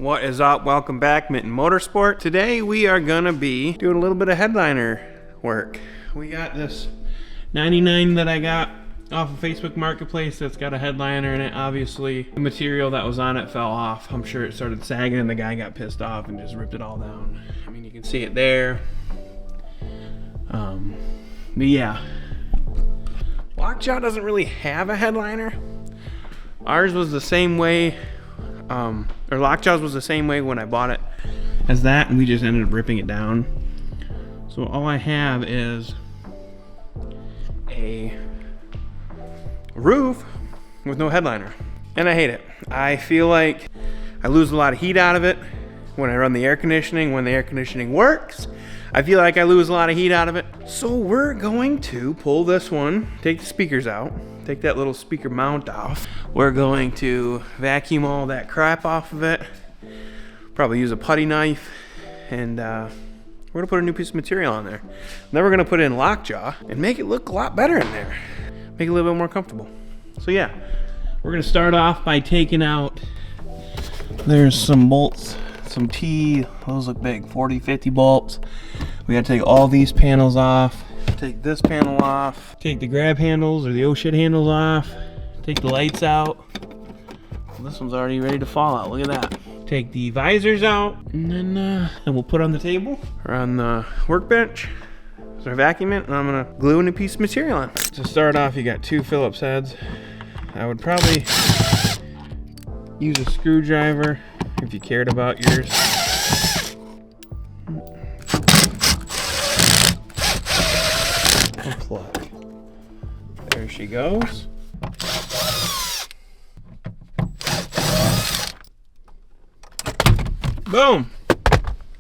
What is up? Welcome back, Mitten Motorsport. Today we are gonna be doing a little bit of headliner work. We got this 99 that I got off of Facebook Marketplace that's got a headliner in it. Obviously, the material that was on it fell off. I'm sure it started sagging and the guy got pissed off and just ripped it all down. I mean, you can see it there. But yeah. Lockjaw doesn't really have a headliner. Ours was the same way, or Lockjaw's was the same way when I bought it as that, and we just ended up ripping it down. So all I have is a roof with no headliner, and I hate it. I feel like I lose a lot of heat out of it when I run the air conditioning. When the air conditioning works, I feel like I lose a lot of heat out of it. So we're going to pull this one, take the speakers out, take that little speaker mount off. We're going to vacuum all that crap off of it, probably use a putty knife, and we're gonna put a new piece of material on there. Then we're gonna put it in Lockjaw and make it look a lot better in there. Make it a little bit more comfortable. So yeah, we're gonna start off by taking out, there's some bolts, some T, those look big, 40, 50 bolts. We gotta take all these panels off, take this panel off, take the grab handles or the oh shit handles off, take the lights out. Well, this one's already ready to fall out, look at that. Take the visors out, and then we'll put on the table or on the workbench. So I vacuum it, and I'm gonna glue a new piece of material on. To start off, you got two Phillips heads. I would probably use a screwdriver if you cared about yours. Plug. There she goes. Boom!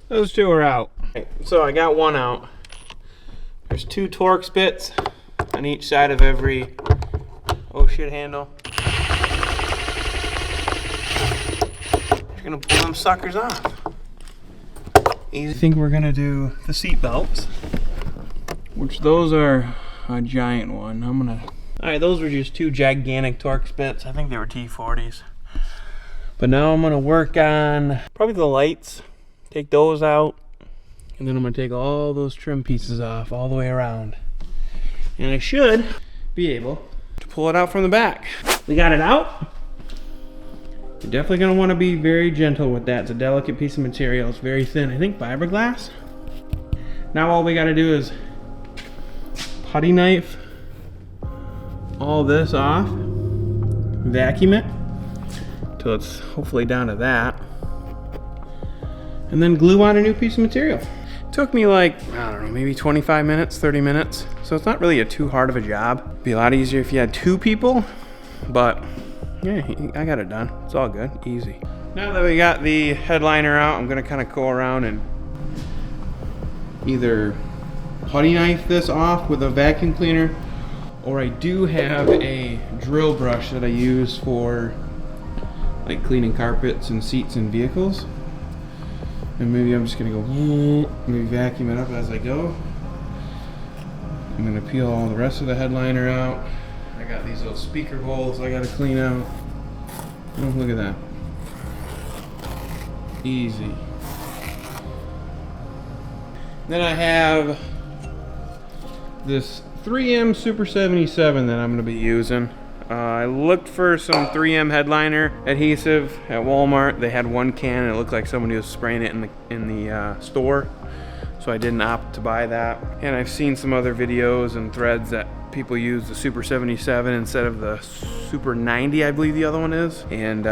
Those two are out. So I got one out. There's two Torx bits on each side of every oh shit handle. You're gonna pull them suckers off. Easy. I think we're gonna do the seat belts, which those are a giant one. Alright, those were just two gigantic Torx bits. I think they were T40s. But now I'm gonna work on probably the lights, take those out, and then I'm gonna take all those trim pieces off all the way around. And I should be able to pull it out from the back. We got it out. You're definitely gonna wanna be very gentle with that. It's a delicate piece of material. It's very thin, I think fiberglass. Now all we gotta do is putty knife all this off, vacuum it till it's hopefully down to that, and then glue on a new piece of material. It took me like, I don't know, maybe 25 minutes, 30 minutes. So it's not really too hard of a job. It'd be a lot easier if you had two people, but yeah, I got it done. It's all good, easy. Now that we got the headliner out, I'm gonna kind of go around and either putty knife this off with a vacuum cleaner, or I do have a drill brush that I use for like cleaning carpets and seats in vehicles. And maybe I'm just gonna go, maybe vacuum it up as I go. I'm gonna peel all the rest of the headliner out. I got these little speaker holes I gotta clean out. Oh, look at that. Easy. Then I have this 3M Super 77 that I'm going to be using. I looked for some 3M headliner adhesive at Walmart. They had one can and it looked like somebody was spraying it in the store, so I didn't opt to buy that. And I've seen some other videos and threads that people use the Super 77 instead of the Super 90, I believe the other one is, and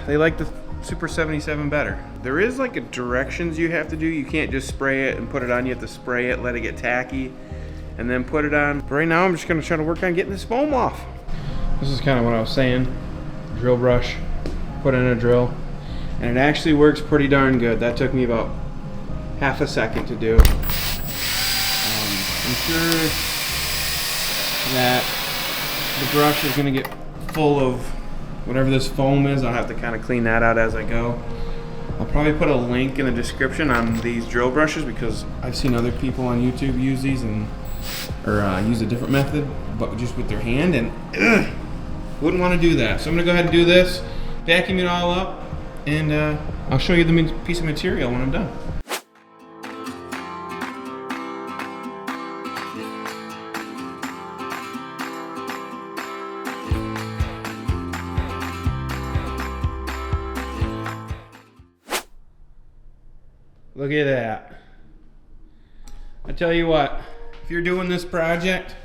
they like the Super 77 better. There is like a directions you have to do. You can't just spray it and put it on. You have to spray it, let it get tacky, and then put it on. But right now I'm just gonna try to work on getting this foam off. This is kind of what I was saying. Drill brush, put in a drill, and it actually works pretty darn good. That took me about half a second to do. I'm sure that the brush is gonna get full of whatever this foam is. I'll have to kind of clean that out as I go. I'll probably put a link in the description on these drill brushes because I've seen other people on YouTube use these or use a different method, but just with their hand, and wouldn't want to do that. So I'm gonna go ahead and do this, vacuum it all up, and I'll show you the piece of material when I'm done. Look at that. I tell you what, if you're doing this project,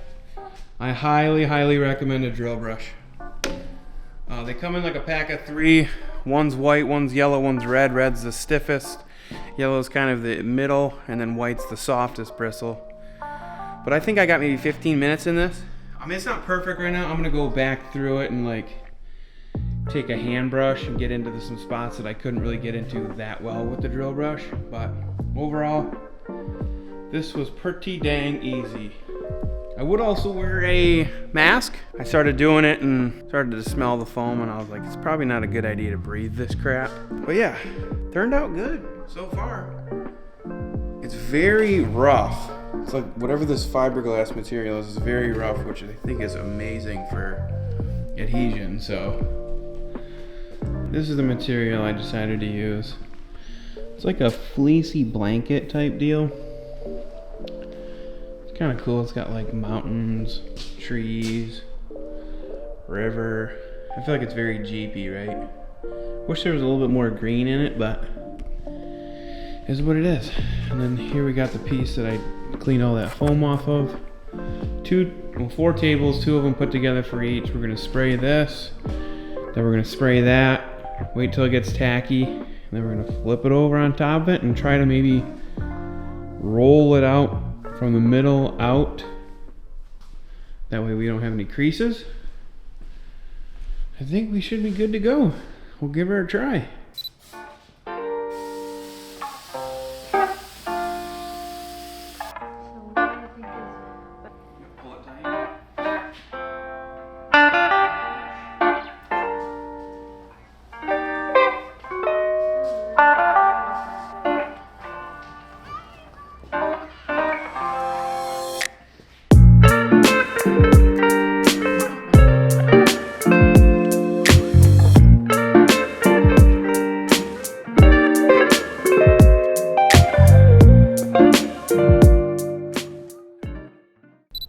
I highly, highly recommend a drill brush. They come in like a pack of 3. One's white, one's yellow, one's red. Red's the stiffest, yellow's kind of the middle, and then white's the softest bristle. But I think I got maybe 15 minutes in this. I mean, it's not perfect right now. I'm gonna go back through it and like take a hand brush and get into some spots that I couldn't really get into that well with the drill brush. But overall, this was pretty dang easy. I would also wear a mask. I started doing it and started to smell the foam, and I was like, it's probably not a good idea to breathe this crap. But yeah, turned out good so far. It's very rough. It's like whatever this fiberglass material is very rough, which I think is amazing for adhesion. So this is the material I decided to use. It's like a fleecy blanket type deal. Kind of cool. It's got like mountains, trees, river. I feel like it's very Jeepy, right? Wish there was a little bit more green in it, but it is what it is. And then here we got the piece that I cleaned all that foam off of. 4 tables, 2 of them put together for each. We're gonna spray this, then we're gonna spray that, wait till it gets tacky, and then we're gonna flip it over on top of it and try to maybe roll it out from the middle out. That way we don't have any creases. I think we should be good to go. We'll give her a try.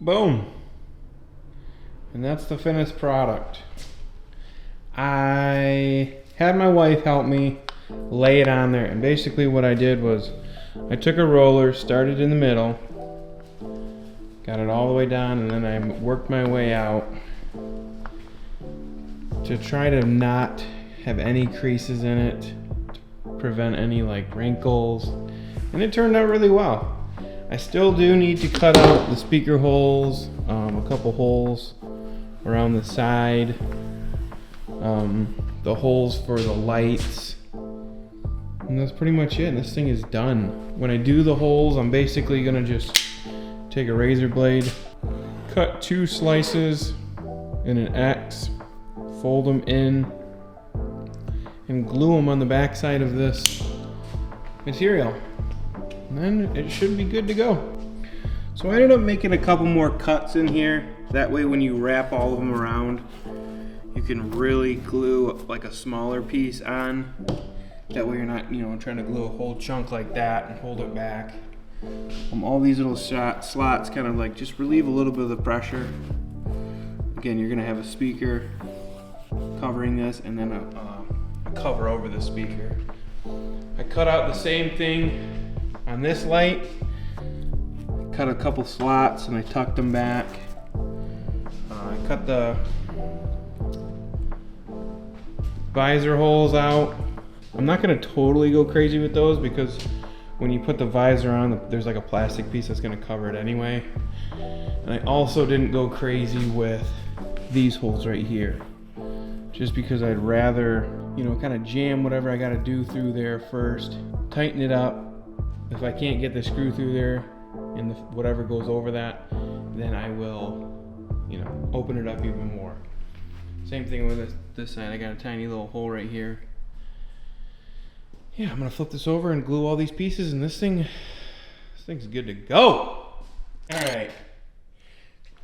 Boom. And that's the finished product. I had my wife help me lay it on there, and basically what I did was I took a roller, started in the middle, got it all the way down, and then I worked my way out to try to not have any creases in it, to prevent any like wrinkles, and it turned out really well. I still do need to cut out the speaker holes, a couple holes around the side, the holes for the lights, and that's pretty much it. This thing is done. When I do the holes, I'm basically gonna just take a razor blade, cut 2 slices in an X, fold them in, and glue them on the back side of this material. And then it should be good to go. So I ended up making a couple more cuts in here. That way when you wrap all of them around, you can really glue like a smaller piece on. That way you're not, trying to glue a whole chunk like that and hold it back. All these little slots kind of like just relieve a little bit of the pressure. Again, you're gonna have a speaker covering this and then a cover over the speaker. I cut out the same thing on this light. Cut a couple slots and I tucked them back. I cut the visor holes out. I'm not gonna totally go crazy with those because when you put the visor on, there's like a plastic piece that's gonna cover it anyway. And I also didn't go crazy with these holes right here, just because I'd rather, kind of jam whatever I gotta do through there first, tighten it up. If I can't get the screw through there and whatever goes over that, then I will, open it up even more. Same thing with this side. I got a tiny little hole right here. Yeah, I'm gonna flip this over and glue all these pieces, and this thing's good to go. All right.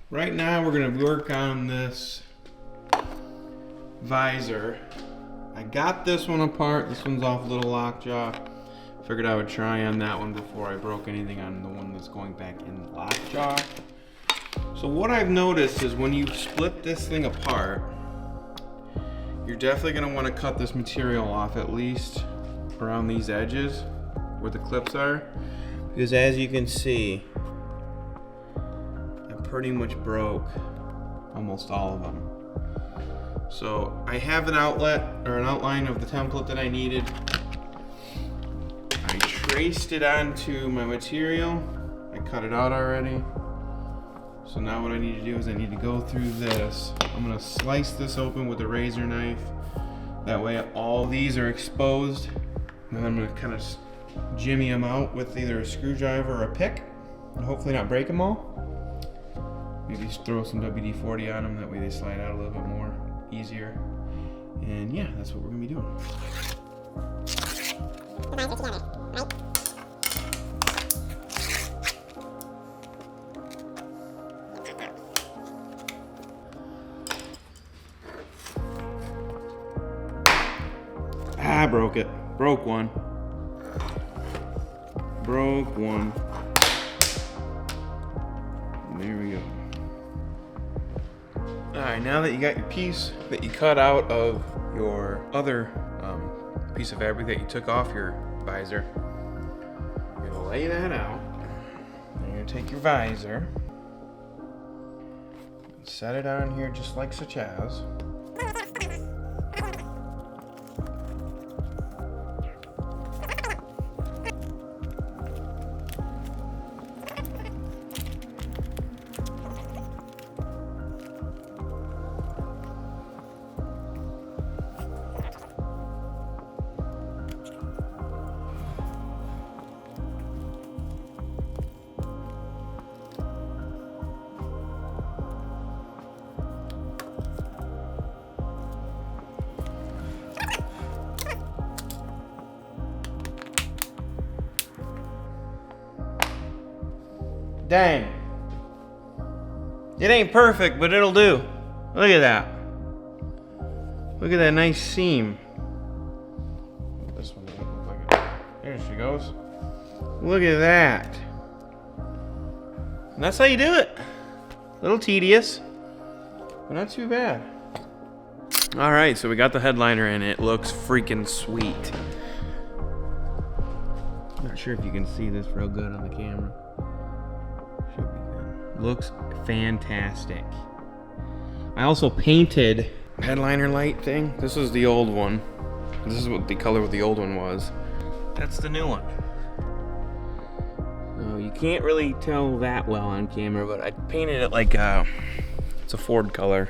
Right now we're gonna work on this visor. I got this one apart. This one's off little lockjaw. Figured I would try on that one before I broke anything on the one that's going back in the lockjaw. So what I've noticed is when you split this thing apart, you're definitely going to want to cut this material off at least around these edges where the clips are, because as you can see, I pretty much broke almost all of them. So I have an outlet or an outline of the template that I needed. I traced it onto my material. I cut it out already. So now what I need to do is I need to go through this. I'm gonna slice this open with a razor knife. That way all these are exposed. And then I'm gonna kind of jimmy them out with either a screwdriver or a pick, and hopefully not break them all. Maybe just throw some WD-40 on them, that way they slide out a little bit more easier. And yeah, that's what we're gonna be doing. I broke it. Broke one. Broke one. There we go. Alright, now that you got your piece that you cut out of your other piece of fabric that you took off your visor, you're gonna lay that out. Then you're gonna take your visor and set it on here just like such as. Dang. It ain't perfect, but it'll do. Look at that. Look at that nice seam. This one doesn't look like it. There she goes. Look at that. And that's how you do it. A little tedious, but not too bad. All right, so we got the headliner in. It looks freaking sweet. Not sure if you can see this real good on the camera. Should be good. Looks fantastic. I also painted headliner light thing. This is the old one. This is what the color of the old one was. That's the new one. So you can't really tell that well on camera, but I painted it like it's a Ford color.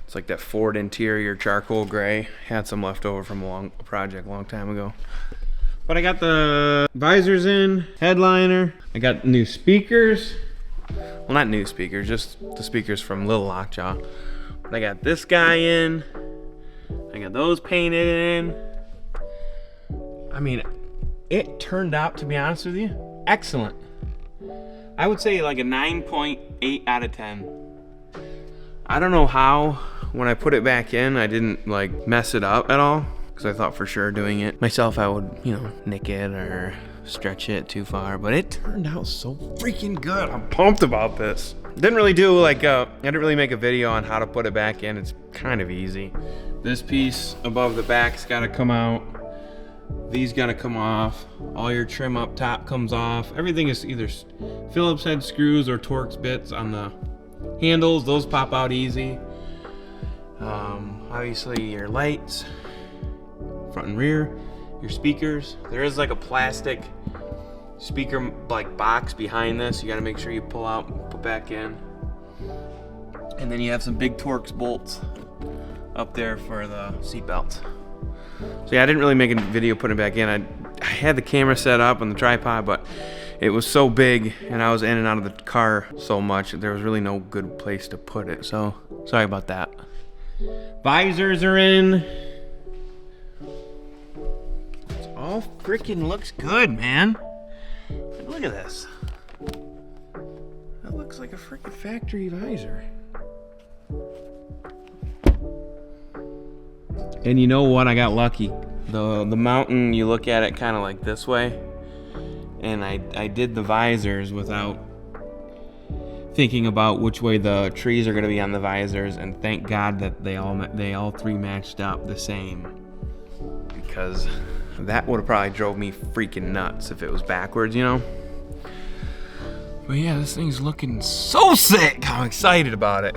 It's like that Ford interior charcoal gray. Had some left over from a project a long time ago. But I got the visors in, headliner. I got new speakers. Well, not new speakers, just the speakers from Little Lockjaw. But I got this guy in. I got those painted in. I mean, it turned out, to be honest with you, excellent. I would say like a 9.8 out of 10. I don't know how, when I put it back in, I didn't like mess it up at all. Because I thought for sure doing it myself, I would, you know, nick it or stretch it too far. But it turned out so freaking good. I'm pumped about this. Didn't really do like, I didn't really make a video on how to put it back in. It's kind of easy. This piece above the back's got to come out. These got to come off. All your trim up top comes off. Everything is either Phillips head screws or Torx bits on the handles. Those pop out easy. Obviously your lights, front and rear, your speakers. There is like a plastic speaker like box behind this. You got to make sure you pull out and put back in. And then you have some big Torx bolts up there for the seat belts. So yeah, I didn't really make a video putting it back in. I had the camera set up on the tripod, but it was so big and I was in and out of the car so much, there was really no good place to put it. So sorry about that. Visors are in. It all freaking looks good, man. Look at this. That looks like a freaking factory visor. And you know what? I got lucky. The mountain, you look at it kind of like this way. And I did the visors without thinking about which way the trees are going to be on the visors, and thank God that they all three matched up the same, because that would have probably drove me freaking nuts if it was backwards, you know. But yeah, this thing's looking so sick. I'm excited about it.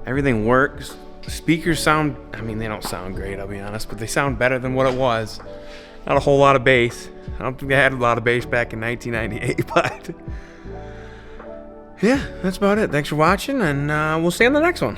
Everything works. The speakers sound, I mean, they don't sound great, I'll be honest, but they sound better than what it was. Not a whole lot of bass. I don't think they had a lot of bass back in 1998, but yeah, that's about it. Thanks for watching, and we'll see you on the next one.